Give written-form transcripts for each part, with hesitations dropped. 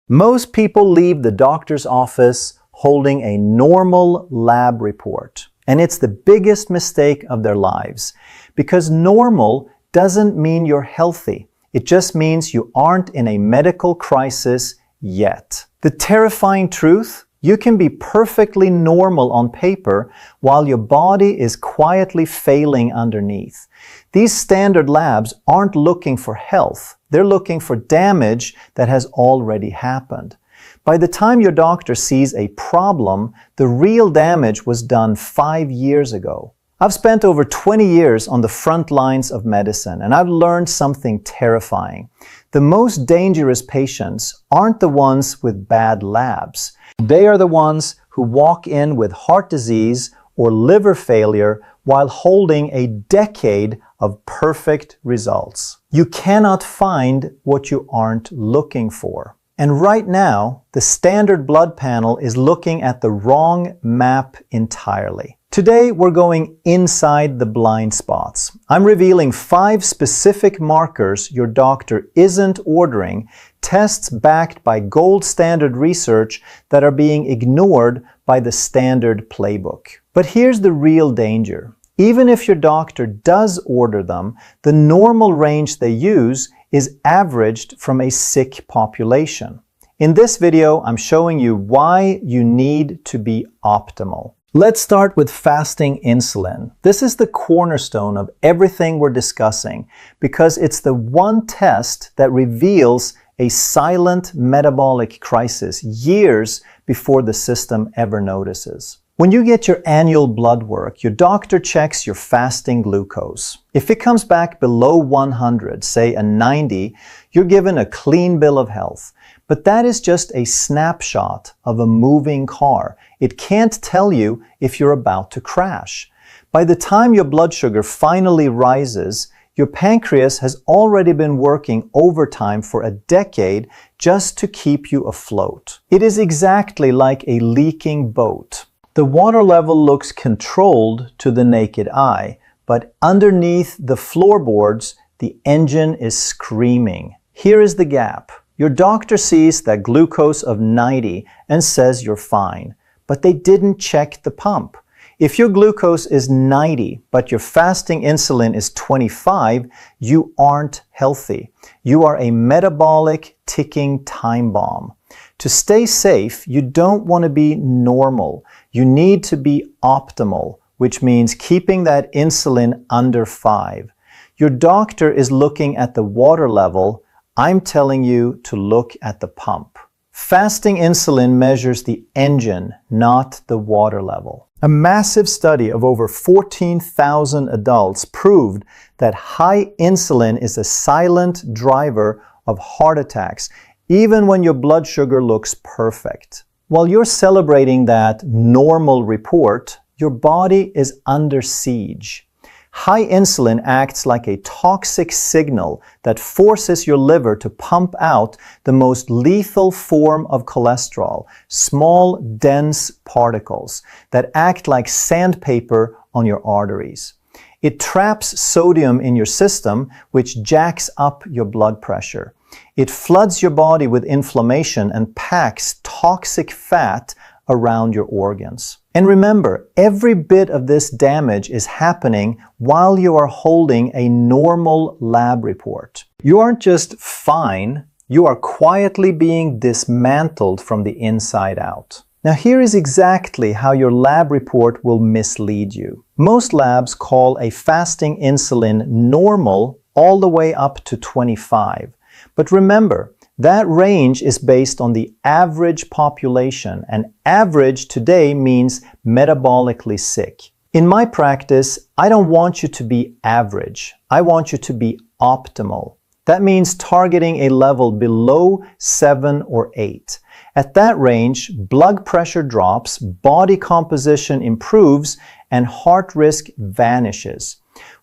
Most people leave the doctor's office holding a normal lab report, and it's the biggest mistake of their lives, because normal doesn't mean you're healthy. It just means you aren't in a medical crisis yet. The terrifying truth: you can be perfectly normal on paper while your body is quietly failing underneath. These standard labs aren't looking for health. They're looking for damage that has already happened. By the time your doctor sees a problem, the real damage was done 5 years ago. I've spent over 20 years on the front lines of medicine, and I've learned something terrifying. The most dangerous patients aren't the ones with bad labs. They are the ones who walk in with heart disease or liver failure while holding a decade of perfect results. You cannot find what you aren't looking for. And right now, the standard blood panel is looking at the wrong map entirely. Today, we're going inside the blind spots. I'm revealing 5 specific markers your doctor isn't ordering, tests backed by gold standard research that are being ignored by the standard playbook. But here's the real danger. Even if your doctor does order them, the normal range they use is averaged from a sick population. In this video, I'm showing you why you need to be optimal. Let's start with fasting insulin. This is the cornerstone of everything we're discussing because it's the one test that reveals a silent metabolic crisis years before the system ever notices. When you get your annual blood work, your doctor checks your fasting glucose. If it comes back below 100, say a 90, you're given a clean bill of health. But that is just a snapshot of a moving car. It can't tell you if you're about to crash. By the time your blood sugar finally rises, your pancreas has already been working overtime for a decade just to keep you afloat. It is exactly like a leaking boat. The water level looks controlled to the naked eye, but underneath the floorboards, the engine is screaming. Here is the gap. Your doctor sees that glucose of 90 and says you're fine, but they didn't check the pump. If your glucose is 90, but your fasting insulin is 25, you aren't healthy. You are a metabolic ticking time bomb. To stay safe, you don't want to be normal. You need to be optimal, which means keeping that insulin under 5. Your doctor is looking at the water level. I'm telling you to look at the pump. Fasting insulin measures the engine, not the water level. A massive study of over 14,000 adults proved that high insulin is a silent driver of heart attacks, even when your blood sugar looks perfect. While you're celebrating that normal report, your body is under siege. High insulin acts like a toxic signal that forces your liver to pump out the most lethal form of cholesterol, small, dense particles that act like sandpaper on your arteries. It traps sodium in your system, which jacks up your blood pressure. It floods your body with inflammation and packs toxic fat around your organs. And remember, every bit of this damage is happening while you are holding a normal lab report. You aren't just fine, you are quietly being dismantled from the inside out. Now here is exactly how your lab report will mislead you. Most labs call a fasting insulin normal all the way up to 25. But remember, that range is based on the average population, and average today means metabolically sick. In my practice, I don't want you to be average. I want you to be optimal. That means targeting a level below 7 or 8. At that range, blood pressure drops, body composition improves, and heart risk vanishes.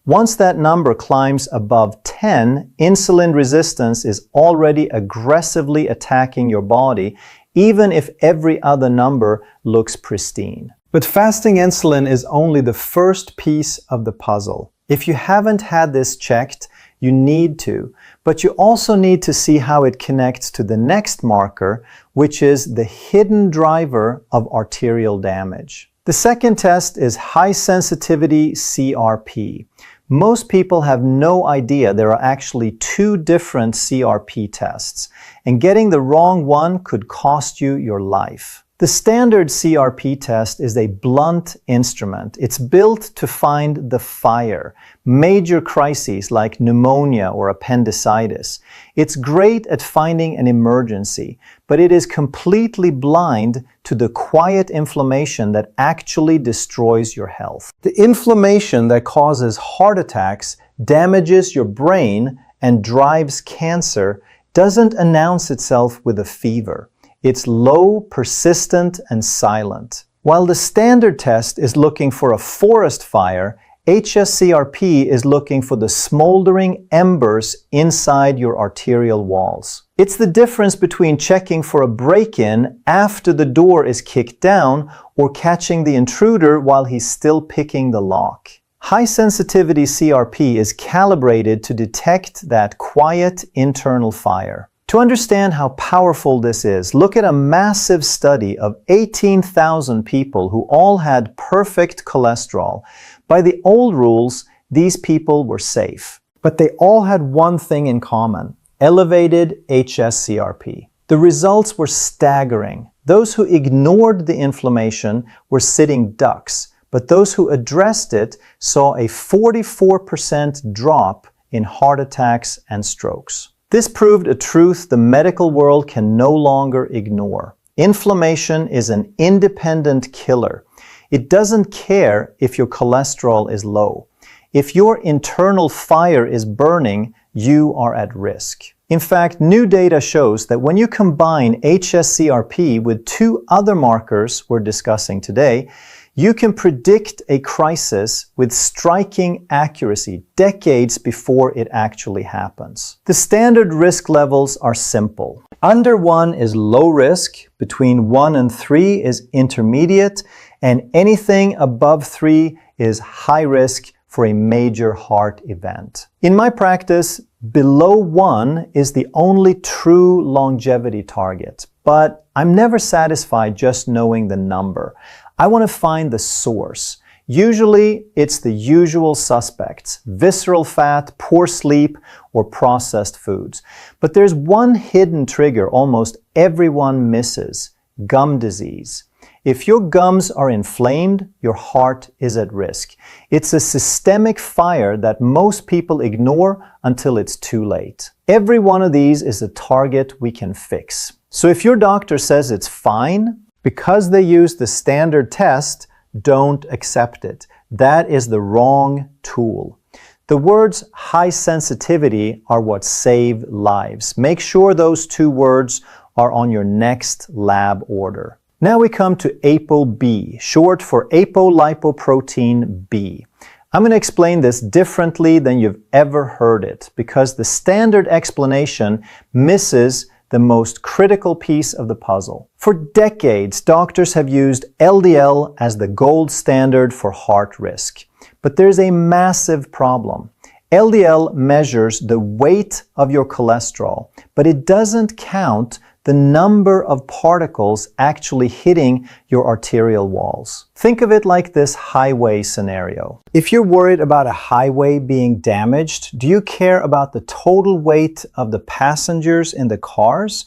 Once that number climbs above 10, insulin resistance is already aggressively attacking your body, even if every other number looks pristine. But fasting insulin is only the first piece of the puzzle. If you haven't had this checked, You need to. But you also need to see how it connects to the next marker, which is the hidden driver of arterial damage. The second test is high sensitivity CRP. Most people have no idea there are actually two different CRP tests, and getting the wrong one could cost you your life. The standard CRP test is a blunt instrument. It's built to find the fire, major crises like pneumonia or appendicitis. It's great at finding an emergency, but it is completely blind to the quiet inflammation that actually destroys your health. The inflammation that causes heart attacks, damages your brain, and drives cancer doesn't announce itself with a fever. It's low, persistent, and silent. While the standard test is looking for a forest fire, HSCRP is looking for the smoldering embers inside your arterial walls. It's the difference between checking for a break-in after the door is kicked down or catching the intruder while he's still picking the lock. High sensitivity CRP is calibrated to detect that quiet internal fire. To understand how powerful this is, look at a massive study of 18,000 people who all had perfect cholesterol. By the old rules, these people were safe. But they all had one thing in common: elevated HSCRP. The results were staggering. Those who ignored the inflammation were sitting ducks, but those who addressed it saw a 44% drop in heart attacks and strokes. This proved a truth the medical world can no longer ignore. Inflammation is an independent killer. It doesn't care if your cholesterol is low. If your internal fire is burning, you are at risk. In fact, new data shows that when you combine HSCRP with two other markers we're discussing today, you can predict a crisis with striking accuracy decades before it actually happens. The standard risk levels are simple. Under 1 is low risk, between 1 and 3 is intermediate, and anything above 3 is high risk for a major heart event. In my practice, below 1 is the only true longevity target, but I'm never satisfied just knowing the number. I want to find the source. Usually, it's the usual suspects: visceral fat, poor sleep, or processed foods. But there's one hidden trigger almost everyone misses: gum disease. If your gums are inflamed, your heart is at risk. It's a systemic fire that most people ignore until it's too late. Every one of these is a target we can fix. So if your doctor says it's fine, because they use the standard test, don't accept it. That is the wrong tool. The words high sensitivity are what save lives. Make sure those two words are on your next lab order. Now we come to ApoB, short for apolipoprotein B. I'm going to explain this differently than you've ever heard it, because the standard explanation misses the most critical piece of the puzzle. For decades, doctors have used LDL as the gold standard for heart risk. But there's a massive problem. LDL measures the weight of your cholesterol, but it doesn't count the number of particles actually hitting your arterial walls. Think of it like this highway scenario. If you're worried about a highway being damaged, do you care about the total weight of the passengers in the cars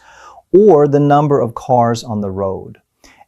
or the number of cars on the road?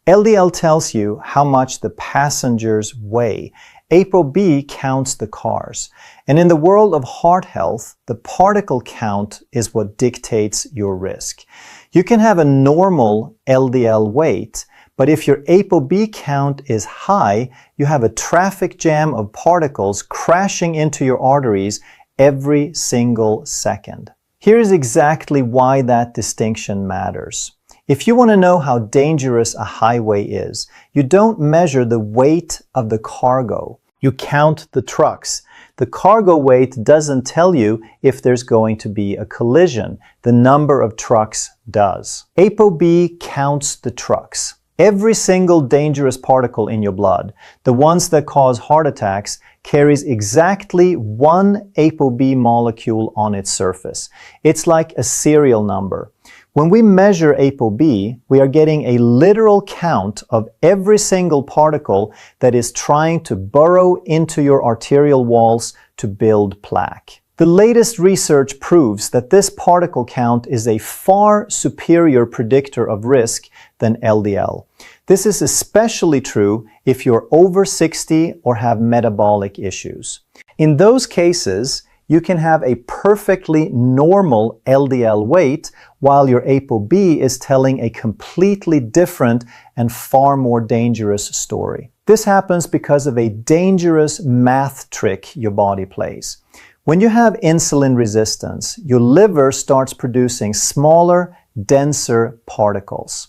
LDL tells you how much the passengers weigh. ApoB counts the cars. And in the world of heart health, the particle count is what dictates your risk. You can have a normal LDL weight, but if your ApoB count is high, you have a traffic jam of particles crashing into your arteries every single second. Here is exactly why that distinction matters. If you want to know how dangerous a highway is, you don't measure the weight of the cargo. You count the trucks. The cargo weight doesn't tell you if there's going to be a collision. The number of trucks does. ApoB counts the trucks. Every single dangerous particle in your blood, the ones that cause heart attacks, carries exactly one ApoB molecule on its surface. It's like a serial number. When we measure ApoB, we are getting a literal count of every single particle that is trying to burrow into your arterial walls to build plaque. The latest research proves that this particle count is a far superior predictor of risk than LDL. This is especially true if you're over 60 or have metabolic issues. In those cases, you can have a perfectly normal LDL weight while your ApoB is telling a completely different and far more dangerous story. This happens because of a dangerous math trick your body plays. When you have insulin resistance, your liver starts producing smaller, denser particles.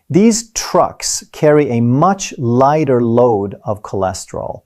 These trucks carry a much lighter load of cholesterol.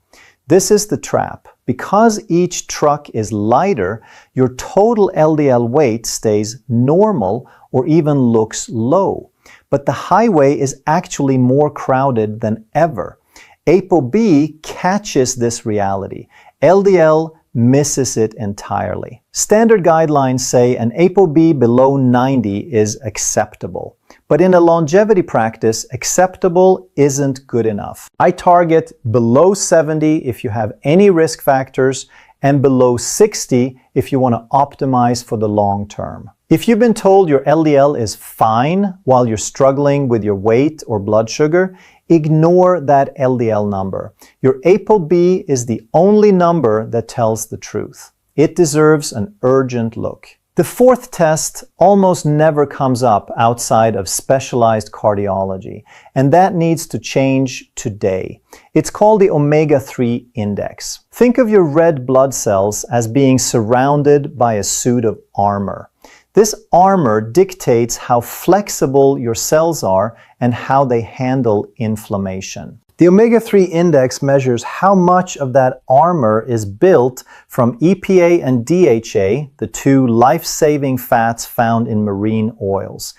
This is the trap. Because each truck is lighter, your total LDL weight stays normal or even looks low. But the highway is actually more crowded than ever. ApoB catches this reality. LDL misses it entirely. Standard guidelines say an ApoB below 90 is acceptable. But in a longevity practice, acceptable isn't good enough. I target below 70 if you have any risk factors and below 60 if you want to optimize for the long term. If you've been told your LDL is fine while you're struggling with your weight or blood sugar, ignore that LDL number. Your ApoB is the only number that tells the truth. It deserves an urgent look. The fourth test almost never comes up outside of specialized cardiology, and that needs to change today. It's called the omega-3 index. Think of your red blood cells as being surrounded by a suit of armor. This armor dictates how flexible your cells are and how they handle inflammation. The omega-3 index measures how much of that armor is built from EPA and DHA, the two life-saving fats found in marine oils.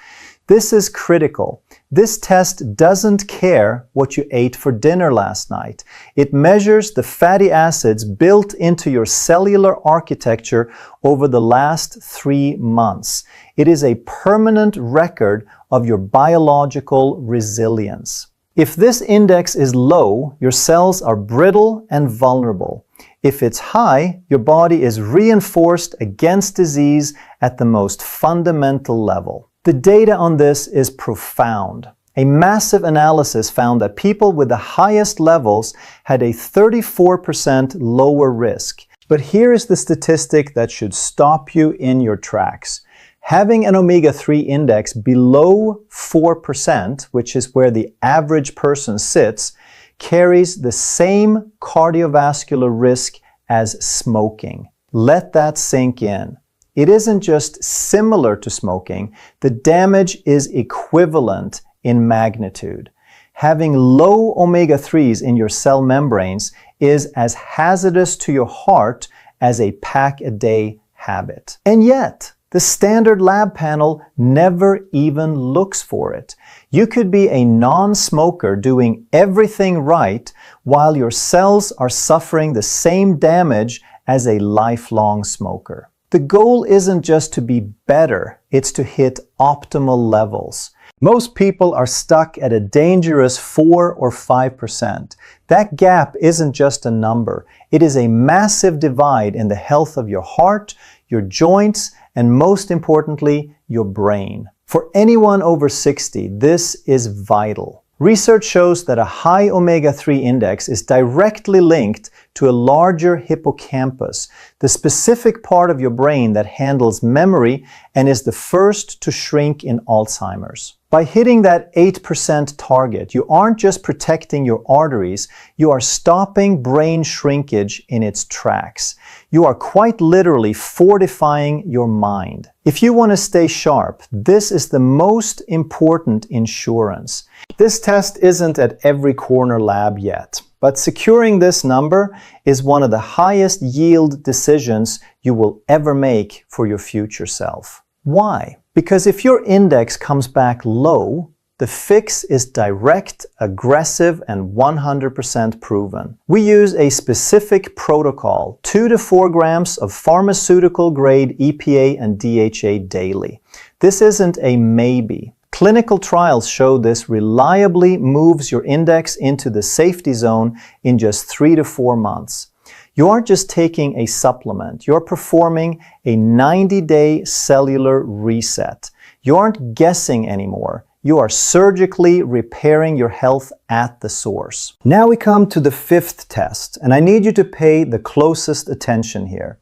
This is critical. This test doesn't care what you ate for dinner last night. It measures the fatty acids built into your cellular architecture over the last 3 months. It is a permanent record of your biological resilience. If this index is low, your cells are brittle and vulnerable. If it's high, your body is reinforced against disease at the most fundamental level. The data on this is profound. A massive analysis found that people with the highest levels had a 34% lower risk. But here is the statistic that should stop you in your tracks. Having an omega-3 index below 4%, which is where the average person sits, carries the same cardiovascular risk as smoking. Let that sink in. It isn't just similar to smoking, the damage is equivalent in magnitude. Having low omega-3s in your cell membranes is as hazardous to your heart as a pack-a-day habit. And yet, the standard lab panel never even looks for it. You could be a non-smoker doing everything right while your cells are suffering the same damage as a lifelong smoker. The goal isn't just to be better, it's to hit optimal levels. Most people are stuck at a dangerous 4 or 5%. That gap isn't just a number. It is a massive divide in the health of your heart, your joints, and most importantly, your brain. For anyone over 60, this is vital. Research shows that a high omega-3 index is directly linked to a larger hippocampus, the specific part of your brain that handles memory and is the first to shrink in Alzheimer's. By hitting that 8% target, you aren't just protecting your arteries, you are stopping brain shrinkage in its tracks. You are quite literally fortifying your mind. If you want to stay sharp, this is the most important insurance. This test isn't at every corner lab yet, but securing this number is one of the highest yield decisions you will ever make for your future self. Why? Because if your index comes back low, The fix is direct, aggressive, and 100% proven. We use a specific protocol, 2 to 4 grams of pharmaceutical-grade EPA and DHA daily. This isn't a maybe. Clinical trials show this reliably moves your index into the safety zone in just 3 to 4 months. You aren't just taking a supplement, you're performing a 90-day cellular reset. You aren't guessing anymore. You are surgically repairing your health at the source. Now we come to the 5th test, and I need you to pay the closest attention here.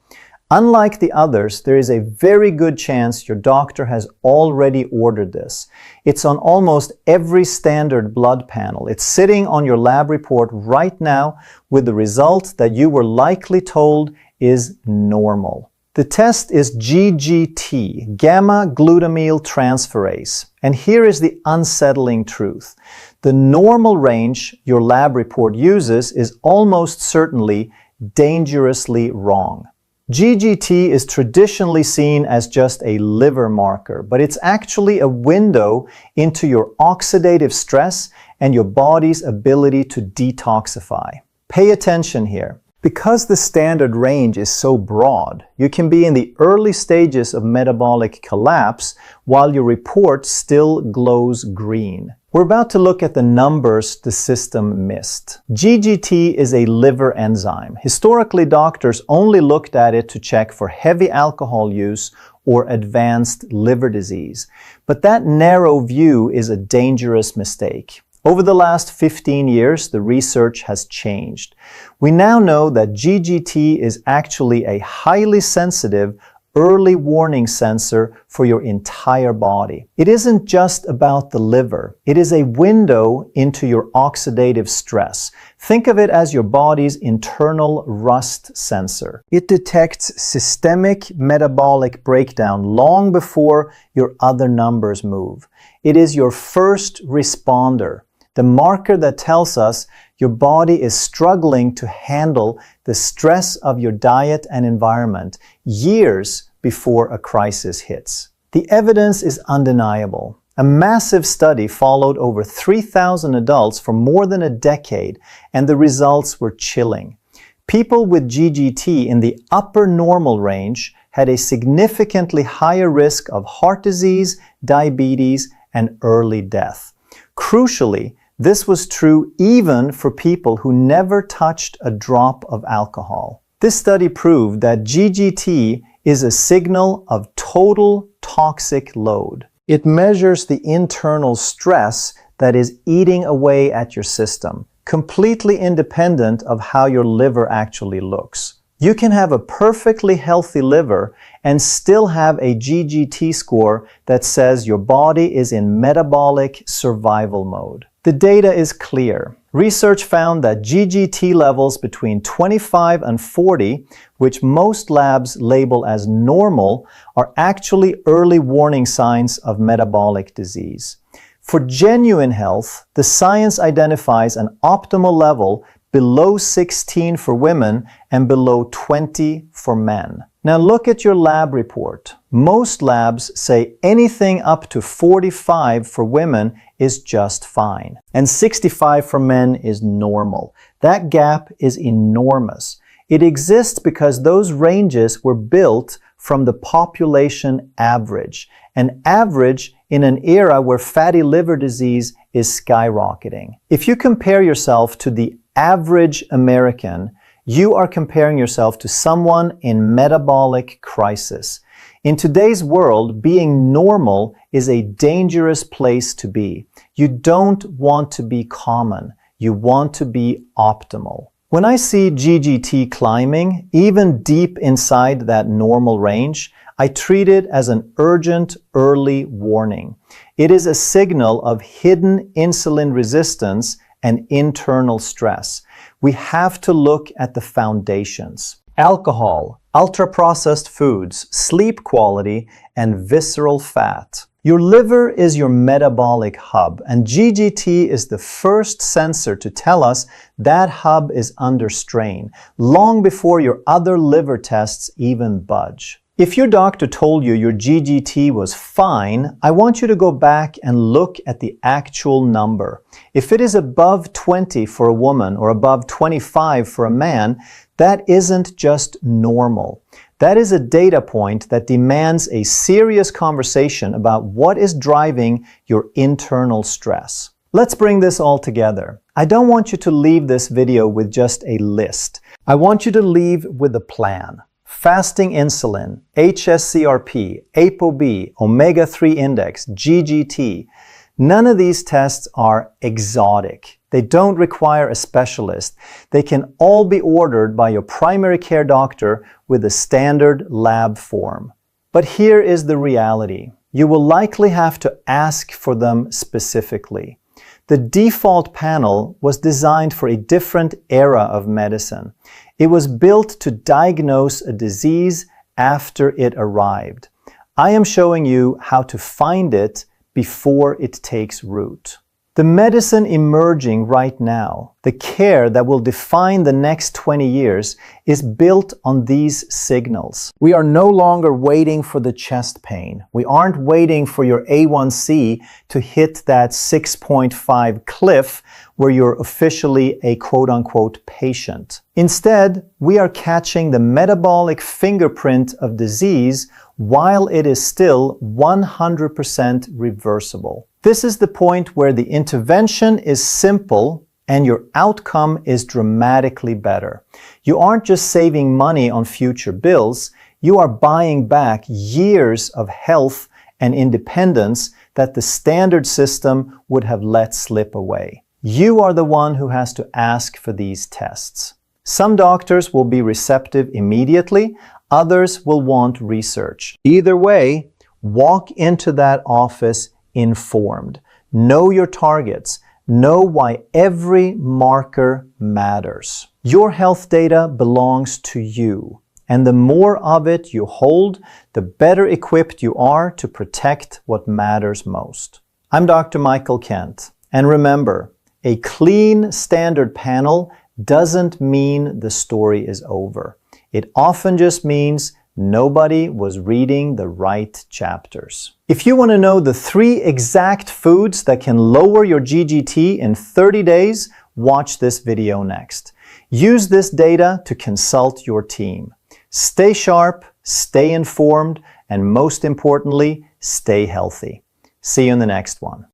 Unlike the others, there is a very good chance your doctor has already ordered this. It's on almost every standard blood panel. It's sitting on your lab report right now with the result that you were likely told is normal. The test is GGT, gamma-glutamyl transferase. And here is the unsettling truth. The normal range your lab report uses is almost certainly dangerously wrong. GGT is traditionally seen as just a liver marker, but it's actually a window into your oxidative stress and your body's ability to detoxify. Pay attention here. Because the standard range is so broad, you can be in the early stages of metabolic collapse while your report still glows green. We're about to look at the numbers the system missed. GGT is a liver enzyme. Historically, doctors only looked at it to check for heavy alcohol use or advanced liver disease. But that narrow view is a dangerous mistake. Over the last 15 years, the research has changed. We now know that GGT is actually a highly sensitive early warning sensor for your entire body. It isn't just about the liver. It is a window into your oxidative stress. Think of it as your body's internal rust sensor. It detects systemic metabolic breakdown long before your other numbers move. It is your first responder, the marker that tells us your body is struggling to handle the stress of your diet and environment years before a crisis hits. The evidence is undeniable. A massive study followed over 3,000 adults for more than a decade, and the results were chilling. People with GGT in the upper normal range had a significantly higher risk of heart disease, diabetes, and early death. Crucially, this was true even for people who never touched a drop of alcohol. This study proved that GGT is a signal of total toxic load. It measures the internal stress that is eating away at your system, completely independent of how your liver actually looks. You can have a perfectly healthy liver and still have a GGT score that says your body is in metabolic survival mode. The data is clear. Research found that GGT levels between 25 and 40, which most labs label as normal, are actually early warning signs of metabolic disease. For genuine health, the science identifies an optimal level below 16 for women and below 20 for men. Now look at your lab report. Most labs say anything up to 45 for women is just fine, and 65 for men is normal. That gap is enormous. It exists because those ranges were built from the population average, an average in an era where fatty liver disease is skyrocketing. If you compare yourself to the average American, you are comparing yourself to someone in metabolic crisis. In today's world, being normal is a dangerous place to be. You don't want to be common. You want to be optimal. When I see GGT climbing, even deep inside that normal range, I treat it as an urgent early warning. It is a signal of hidden insulin resistance and internal stress. We have to look at the foundations. Alcohol, ultra-processed foods, sleep quality, and visceral fat. Your liver is your metabolic hub, and GGT is the first sensor to tell us that hub is under strain, long before your other liver tests even budge. If your doctor told you your GGT was fine, I want you to go back and look at the actual number. If it is above 20 for a woman or above 25 for a man, that isn't just normal. That is a data point that demands a serious conversation about what is driving your internal stress. Let's bring this all together. I don't want you to leave this video with just a list. I want you to leave with a plan. Fasting insulin, HSCRP, ApoB, omega-3 index, GGT. None of these tests are exotic. They don't require a specialist. They can all be ordered by your primary care doctor with a standard lab form. But here is the reality. You will likely have to ask for them specifically. The default panel was designed for a different era of medicine. It was built to diagnose a disease after it arrived. I am showing you how to find it before it takes root. The medicine emerging right now, the care that will define the next 20 years, is built on these signals. We are no longer waiting for the chest pain. We aren't waiting for your A1C to hit that 6.5 cliff where you're officially a quote-unquote patient. Instead, we are catching the metabolic fingerprint of disease while it is still 100% reversible. This is the point where the intervention is simple and your outcome is dramatically better. You aren't just saving money on future bills, you are buying back years of health and independence that the standard system would have let slip away. You are the one who has to ask for these tests. Some doctors will be receptive immediately, others will want research. Either way, walk into that office informed. Know your targets. Know why every marker matters. Your health data belongs to you, and the more of it you hold, the better equipped you are to protect what matters most. I'm Dr. Michael Kent, and remember, a clean standard panel doesn't mean the story is over. It often just means nobody was reading the right chapters. If you want to know the 3 exact foods that can lower your GGT in 30 days, watch this video next. Use this data to consult your team. Stay sharp, stay informed, and most importantly, stay healthy. See you in the next one.